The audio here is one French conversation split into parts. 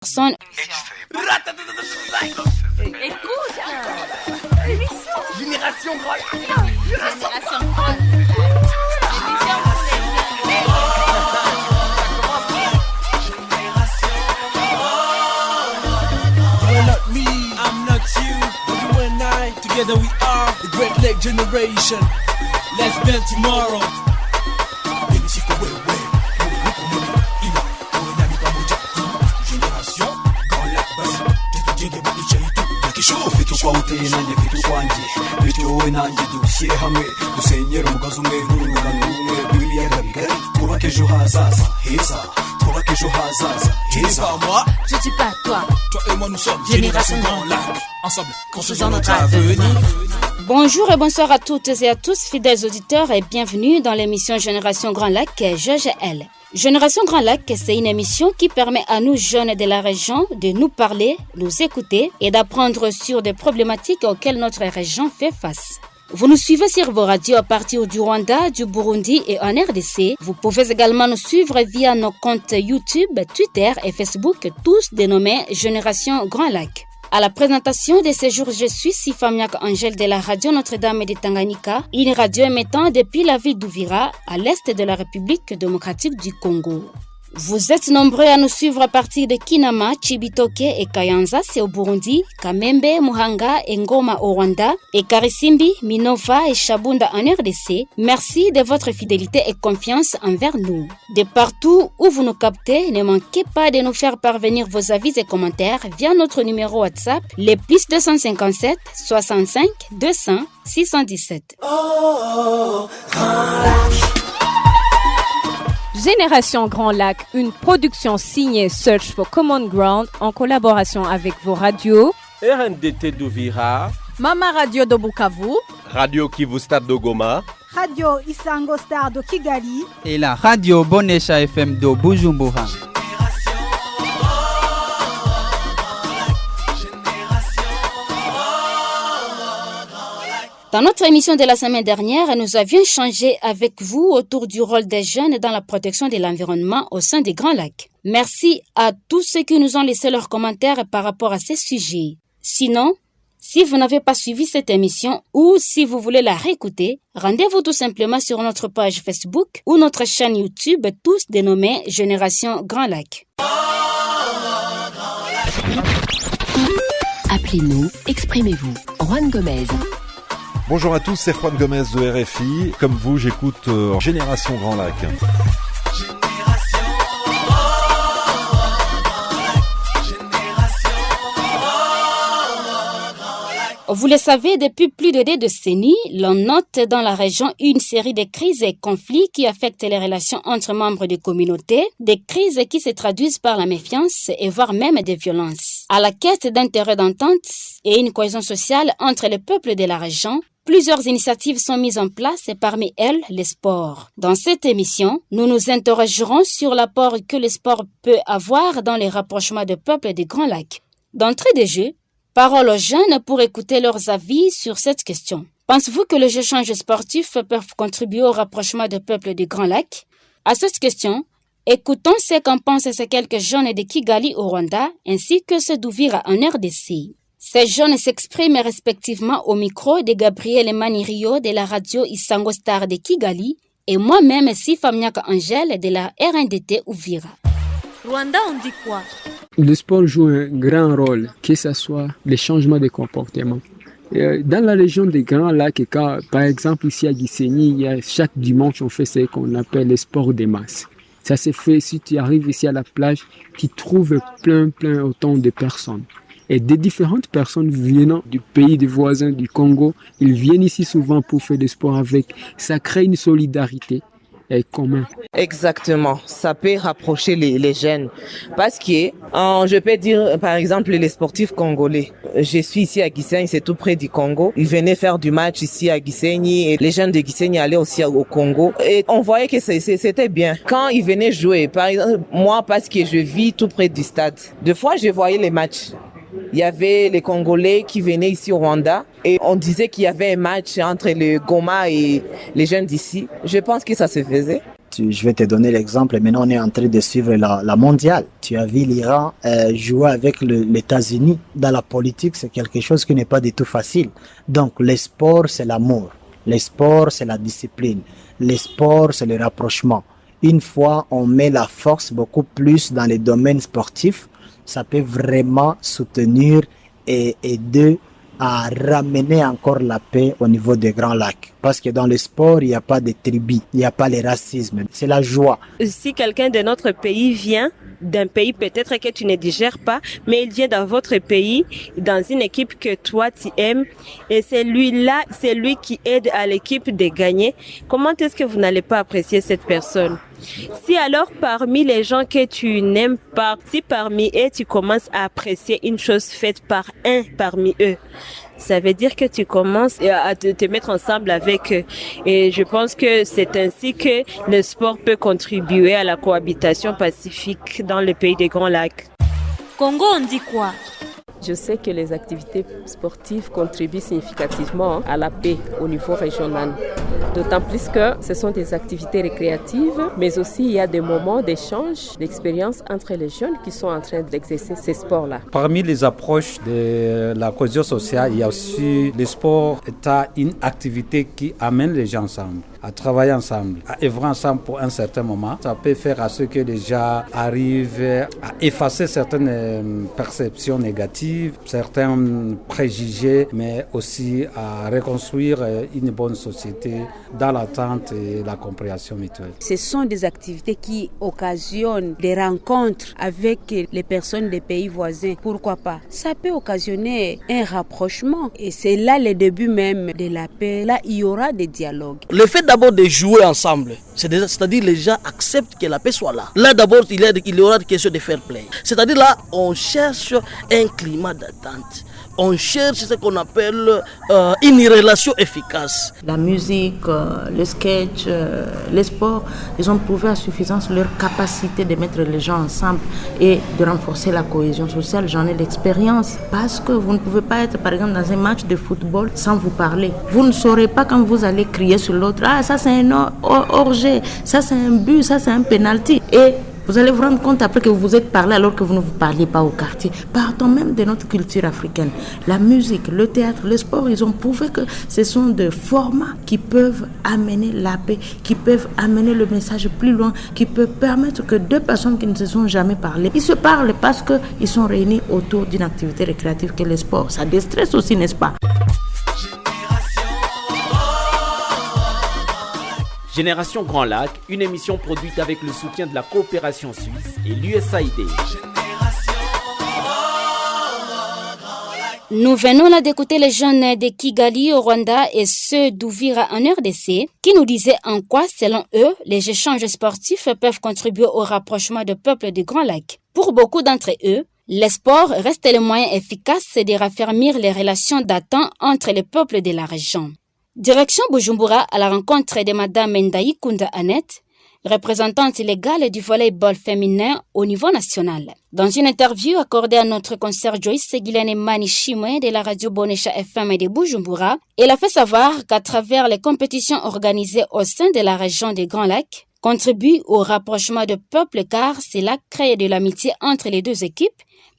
Personne. Écoute, l'émission Génération Grand. Génération Grand. You're not me, I'm not you, but you and I, together we are the Great Lake Generation. Let's build tomorrow. Kwa utenanye fitu kwanje bityo wowe nanjye dushyire hamwe dusenyera umugozi umwe n'urungano rumwe rw'ibiyaga bigari twubake ejo hazaza heza twubake ejo hazaza heza. Je dis pas toi. Toi et moi nous sommes Génération Grand Lac. Ensemble, construisons notre avenir. Bonjour et bonsoir à toutes et à tous, fidèles auditeurs, et bienvenue dans l'émission Génération Grand Lac, Georges L. Génération Grand Lac, c'est une émission qui permet à nous jeunes de la région de nous parler, nous écouter et d'apprendre sur des problématiques auxquelles notre région fait face. Vous nous suivez sur vos radios à partir du Rwanda, du Burundi et en RDC. Vous pouvez également nous suivre via nos comptes YouTube, Twitter et Facebook, tous dénommés Génération Grand Lac. À la présentation de ce jour, je suis Sifamiak Angèle de la radio Notre-Dame de Tanganyika, une radio émettant depuis la ville d'Uvira, à l'est de la République démocratique du Congo. Vous êtes nombreux à nous suivre à partir de Kinama, Chibitoke et Kayanza, c'est au Burundi, Kamembe, Muhanga et Ngoma au Rwanda, et Karisimbi, Minova et Shabunda en RDC. Merci de votre fidélité et confiance envers nous. De partout où vous nous captez, ne manquez pas de nous faire parvenir vos avis et commentaires via notre numéro WhatsApp, le plus 257 65 200 617. Génération Grand Lac, une production signée Search for Common Ground en collaboration avec vos radios RNDT d'Uvira, Mama Radio de Bukavu, Radio Kivu Stade de Goma, Radio Isango Star de Kigali et la Radio Bonesha FM de Bujumbura. Dans notre émission de la semaine dernière, nous avions changé avec vous autour du rôle des jeunes dans la protection de l'environnement au sein des Grands Lacs. Merci à tous ceux qui nous ont laissé leurs commentaires par rapport à ces sujets. Sinon, si vous n'avez pas suivi cette émission ou si vous voulez la réécouter, rendez-vous tout simplement sur notre page Facebook ou notre chaîne YouTube, tous dénommés Génération Grand Lac. Appelez-nous, exprimez-vous. Juan Gomez. Bonjour à tous, c'est Juan Gomez de RFI. Comme vous, j'écoute Génération Grand Lac. Vous le savez, depuis plus de 2 décennies, l'on note dans la région une série de crises et conflits qui affectent les relations entre membres de communautés, des crises qui se traduisent par la méfiance et voire même des violences. À la quête d'intérêts d'entente et une cohésion sociale entre les peuples de la région, plusieurs initiatives sont mises en place et parmi elles, le sport. Dans cette émission, nous nous interrogerons sur l'apport que le sport peut avoir dans les rapprochements de peuples des Grands Lacs. D'entrée de jeu, parole aux jeunes pour écouter leurs avis sur cette question. Pensez-vous que les échanges sportifs peuvent contribuer au rapprochement des peuples des Grands Lacs? À cette question, écoutons ce qu'en pensent ces quelques jeunes de Kigali au Rwanda ainsi que ceux d'Uvira en RDC. Ces jeunes s'expriment respectivement au micro de Gabriel Manirio de la radio Isango Star de Kigali et moi-même Sifamiak Angèle de la RNDT Uvira. Rwanda, on dit quoi? Le sport joue un grand rôle, que ce soit les changements de comportement. Dans la région des Grands Lacs, par exemple ici à Gisenyi, chaque dimanche on fait ce qu'on appelle le sport des masses. Ça se fait si tu arrives ici à la plage, tu trouves plein autant de personnes. Et des différentes personnes venant du pays des voisins du Congo, ils viennent ici souvent pour faire du sport avec. Ça crée une solidarité commun. Exactement, ça peut rapprocher les jeunes parce que je peux dire par exemple les sportifs congolais. Je suis ici à Gisenyi, c'est tout près du Congo. Ils venaient faire du match ici à Gisenyi et les jeunes de Gisenyi allaient aussi au Congo et on voyait que c'était bien. Quand ils venaient jouer, par exemple moi parce que je vis tout près du stade, des fois je voyais les matchs. Il y avait les Congolais qui venaient ici au Rwanda et on disait qu'il y avait un match entre le Goma et les jeunes d'ici. Je pense que ça se faisait. Je vais te donner l'exemple. Maintenant, on est en train de suivre la mondiale. Tu as vu l'Iran jouer avec les États-Unis. Dans la politique, c'est quelque chose qui n'est pas du tout facile. Donc, le sport, c'est l'amour. Le sport, c'est la discipline. Le sport, c'est le rapprochement. Une fois on met la force beaucoup plus dans les domaines sportifs, ça peut vraiment soutenir et aider à ramener encore la paix au niveau des Grands Lacs. Parce que dans le sport, il n'y a pas de tribus, il n'y a pas le racisme, c'est la joie. Si quelqu'un de notre pays vient, d'un pays peut-être que tu ne digères pas, mais il vient dans votre pays, dans une équipe que toi tu aimes, et c'est lui qui aide à l'équipe de gagner, comment est-ce que vous n'allez pas apprécier cette personne? Si alors parmi les gens que tu n'aimes pas, si parmi eux tu commences à apprécier une chose faite par un parmi eux, ça veut dire que tu commences à te mettre ensemble avec eux. Et je pense que c'est ainsi que le sport peut contribuer à la cohabitation pacifique dans le pays des Grands Lacs. Congo, on dit quoi? Je sais que les activités sportives contribuent significativement à la paix au niveau régional. D'autant plus que ce sont des activités récréatives, mais aussi il y a des moments d'échange, d'expérience entre les jeunes qui sont en train d'exercer ces sports-là. Parmi les approches de la cohésion sociale, il y a aussi le sport étant une activité qui amène les gens ensemble, à travailler ensemble, à œuvrer ensemble pour un certain moment. Ça peut faire à ce que les gens arrivent à effacer certaines perceptions négatives, certains préjugés, mais aussi à reconstruire une bonne société dans l'attente et la compréhension mutuelle. Ce sont des activités qui occasionnent des rencontres avec les personnes des pays voisins. Pourquoi pas? Ça peut occasionner un rapprochement et c'est là le début même de la paix. Là, il y aura des dialogues. Le fait d'abord de jouer ensemble, c'est-à-dire les gens acceptent que la paix soit là. Là d'abord, il y aura des questions de fair play. C'est-à-dire là, on cherche un climat d'attente. On cherche ce qu'on appelle une relation efficace. La musique, le sketch, les sports, ils ont prouvé à suffisance leur capacité de mettre les gens ensemble et de renforcer la cohésion sociale. J'en ai l'expérience parce que vous ne pouvez pas être par exemple dans un match de football sans vous parler. Vous ne saurez pas quand vous allez crier sur l'autre, ah ça c'est un hors-jeu, ça c'est un but, ça c'est un penalty. Et vous allez vous rendre compte après que vous vous êtes parlé alors que vous ne vous parliez pas au quartier. Partons même de notre culture africaine. La musique, le théâtre, le sport, ils ont prouvé que ce sont des formats qui peuvent amener la paix, qui peuvent amener le message plus loin, qui peuvent permettre que deux personnes qui ne se sont jamais parlé, ils se parlent parce qu'ils sont réunis autour d'une activité récréative que le sport. Ça déstresse aussi, n'est-ce pas? Génération Grand Lac, une émission produite avec le soutien de la coopération suisse et l'USAID. Nous venons là d'écouter les jeunes de Kigali au Rwanda et ceux d'Uvira en RDC qui nous disaient en quoi, selon eux, les échanges sportifs peuvent contribuer au rapprochement des peuples du Grand Lac. Pour beaucoup d'entre eux, le sport reste le moyen efficace de raffermir les relations datant entre les peuples de la région. Direction Bujumbura à la rencontre de Madame Ndaï Kunda Annette, représentante légale du volleyball féminin au niveau national. Dans une interview accordée à notre concert Joyce Guilene Manishimwe de la radio Bonesha FM de Bujumbura, elle a fait savoir qu'à travers les compétitions organisées au sein de la région des Grands Lacs, contribue au rapprochement de peuples car cela crée de l'amitié entre les deux équipes,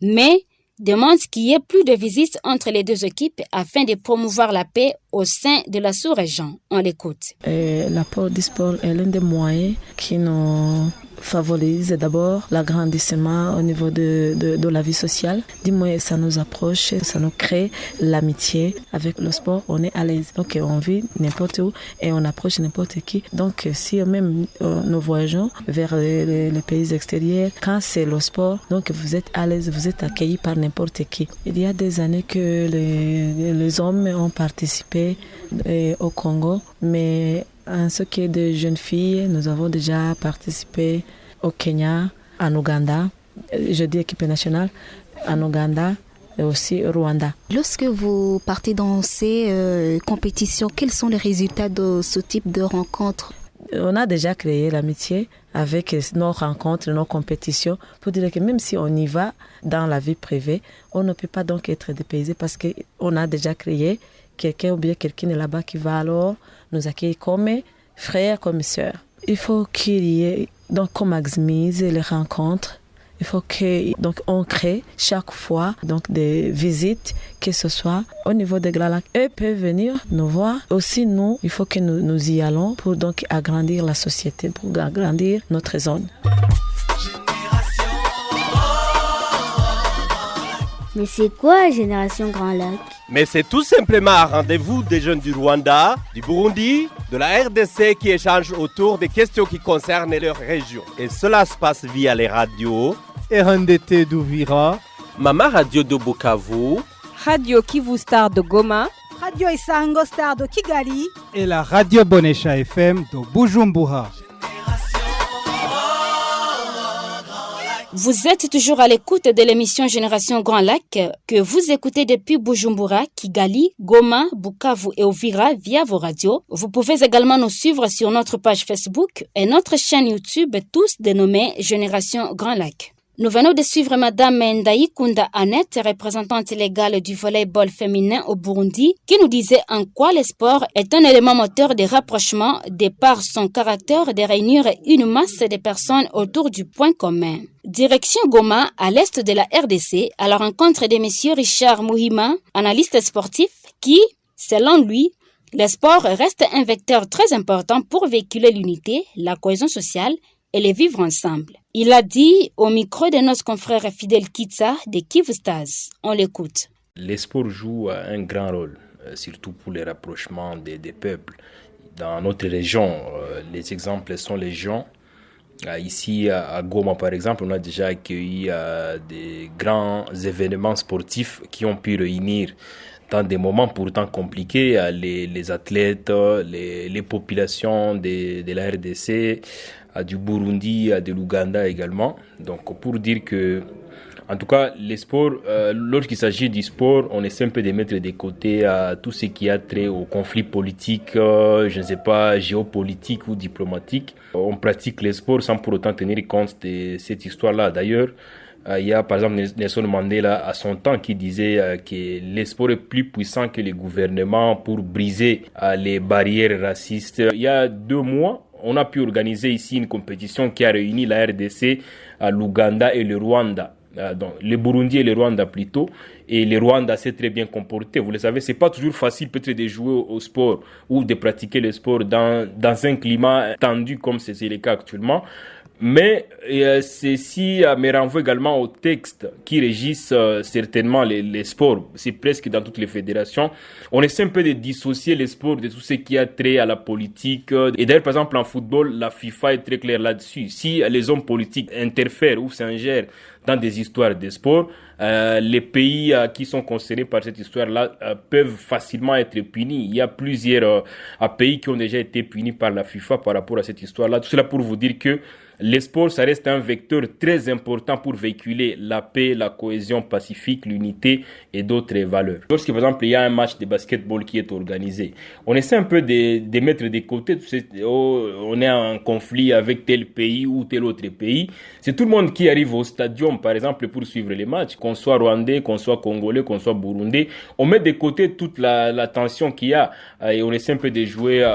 mais demande qu'il y ait plus de visites entre les deux équipes afin de promouvoir la paix au sein de la sous-région. On l'écoute. L'apport du sport est l'un des moyens qui nous favorise d'abord l'agrandissement au niveau de la vie sociale. Du moins, ça nous approche, ça nous crée l'amitié. Avec le sport, on est à l'aise. Donc, on vit n'importe où et on approche n'importe qui. Donc, si même nous voyageons vers les pays extérieurs, quand c'est le sport, donc vous êtes à l'aise, vous êtes accueillis par n'importe qui. Il y a des années que les hommes ont participé au Congo, mais en ce qui est de jeunes filles, nous avons déjà participé au Kenya, en Ouganda, je dis équipe nationale, en Ouganda et aussi au Rwanda. Lorsque vous partez dans ces compétitions, quels sont les résultats de ce type de rencontres? On a déjà créé l'amitié avec nos rencontres, nos compétitions, pour dire que même si on y va dans la vie privée, on ne peut pas donc être dépaysé parce qu'on a déjà créé quelqu'un ou bien quelqu'un est là-bas qui va alors nous accueillir comme frères, comme sœurs. il faut qu'il y ait, donc qu'on maximise les rencontres. Il faut qu'on crée chaque fois donc des visites, que ce soit au niveau des Grands Lacs. Eux peuvent venir nous voir. Aussi, nous, il faut que nous y allons pour donc agrandir la société, pour agrandir notre zone. Mais c'est quoi Génération Grand Lac? Mais c'est tout simplement un rendez-vous des jeunes du Rwanda, du Burundi, de la RDC qui échangent autour des questions qui concernent leur région. Et cela se passe via les radios RNDT d'Uvira, Mama Radio de Bukavu, Radio Kivu Star de Goma, Radio Isango Star de Kigali et la Radio Bonesha FM de Bujumbura. Vous êtes toujours à l'écoute de l'émission Génération Grand Lac que vous écoutez depuis Bujumbura, Kigali, Goma, Bukavu et Uvira via vos radios. Vous pouvez également nous suivre sur notre page Facebook et notre chaîne YouTube, tous dénommés Génération Grand Lac. Nous venons de suivre Madame Ndaï Kunda Annette, représentante légale du volleyball féminin au Burundi, qui nous disait en quoi le sport est un élément moteur de rapprochement de par son caractère de réunir une masse de personnes autour du point commun. Direction Goma, à l'est de la RDC, à la rencontre de M. Richard Muhima, analyste sportif, qui, selon lui, le sport reste un vecteur très important pour véhiculer l'unité, la cohésion sociale et les vivre ensemble. Il a dit au micro de notre confrère Fidel Kitsa de Kivu Stars. On l'écoute. Les sports jouent un grand rôle, surtout pour les rapprochements des peuples. Dans notre région, les exemples sont légion. Ici, à Goma, par exemple, on a déjà accueilli des grands événements sportifs qui ont pu réunir dans des moments pourtant compliqués les athlètes, les populations de la RDC, du Burundi, de l'Ouganda également. Donc pour dire que, en tout cas, les sports, lorsqu'il s'agit du sport, on essaie un peu de mettre de côté tout ce qui a trait aux conflits politiques, je ne sais pas, géopolitiques ou diplomatiques. On pratique les sports sans pour autant tenir compte de cette histoire-là. D'ailleurs, il y a par exemple Nelson Mandela à son temps qui disait que le sport est plus puissant que les gouvernements pour briser les barrières racistes. Il y a 2 mois, on a pu organiser ici une compétition qui a réuni la RDC, l'Ouganda et le Rwanda. Donc, le Burundi et le Rwanda plutôt. Et le Rwanda s'est très bien comporté. Vous le savez, c'est pas toujours facile peut-être de jouer au sport ou de pratiquer le sport dans un climat tendu comme c'est le cas actuellement. Mais ceci me renvoie également aux textes qui régissent certainement les sports. C'est presque dans toutes les fédérations. On essaie un peu de dissocier les sports de tout ce qui a trait à la politique. Et d'ailleurs, par exemple, en football, la FIFA est très claire là-dessus. Si les hommes politiques interfèrent ou s'ingèrent dans des histoires de sport, les pays qui sont concernés par cette histoire-là peuvent facilement être punis. Il y a plusieurs pays qui ont déjà été punis par la FIFA par rapport à cette histoire-là. Tout cela pour vous dire que le sport, ça reste un vecteur très important pour véhiculer la paix, la cohésion pacifique, l'unité et d'autres valeurs. Lorsque, par exemple, il y a un match de basketball qui est organisé, on essaie un peu de mettre de côté, on est en conflit avec tel pays ou tel autre pays. C'est tout le monde qui arrive au stadium, par exemple, pour suivre les matchs, qu'on soit rwandais, qu'on soit congolais, qu'on soit burundais. On met de côté toute la tension qu'il y a et on essaie un peu de jouer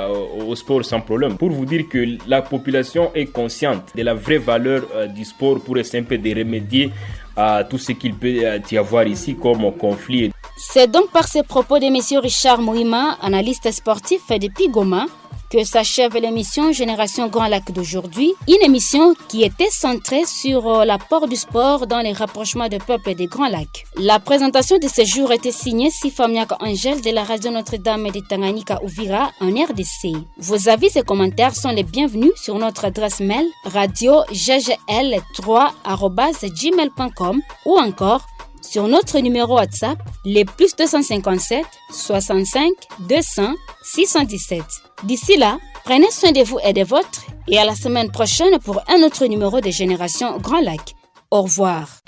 au sport sans problème. Pour vous dire que la population est consciente de la vraie valeur du sport pour essayer un peu de remédier à tout ce qu'il peut y avoir ici comme conflit. C'est donc par ces propos de M. Richard Muhima, analyste sportif depuis Goma, que s'achève l'émission Génération Grand Lac d'aujourd'hui, une émission qui était centrée sur l'apport du sport dans les rapprochements de peuples des Grands Lacs. La présentation de ce jour était signée Sifamiak Angel de la radio Notre-Dame de Tanganyika Uvira en RDC. Vos avis et commentaires sont les bienvenus sur notre adresse mail radio-ggl3@gmail.com ou encore sur notre numéro WhatsApp, les plus 257 65 200 617. D'ici là, prenez soin de vous et des vôtres et à la semaine prochaine pour un autre numéro de Génération Grand Lac. Au revoir.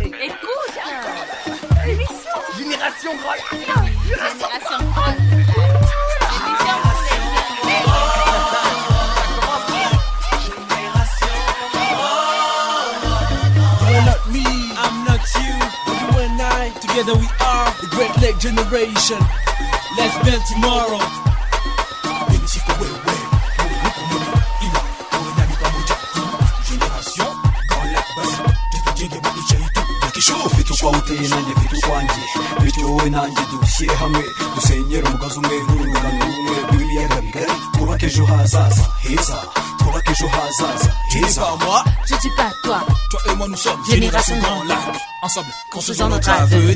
Écoute, Génération Grand Lac. Génération Grand Lac. Together we are the Great Lake Generation. Let's build tomorrow. Baby, she can wait. umuco wawe uteye nanjye mfite ukwanjye bityo wowe nanjye dushyire hamwe dusenyere umugozi umwe n'urungano rumwe rw'ibiyaga bigari twubake ejo hazaza heza twubake ejo hazaza heza. Je dis pas toi, toi et moi nous sommes Génération Grand Lac. Ensemble construisons notre avenir.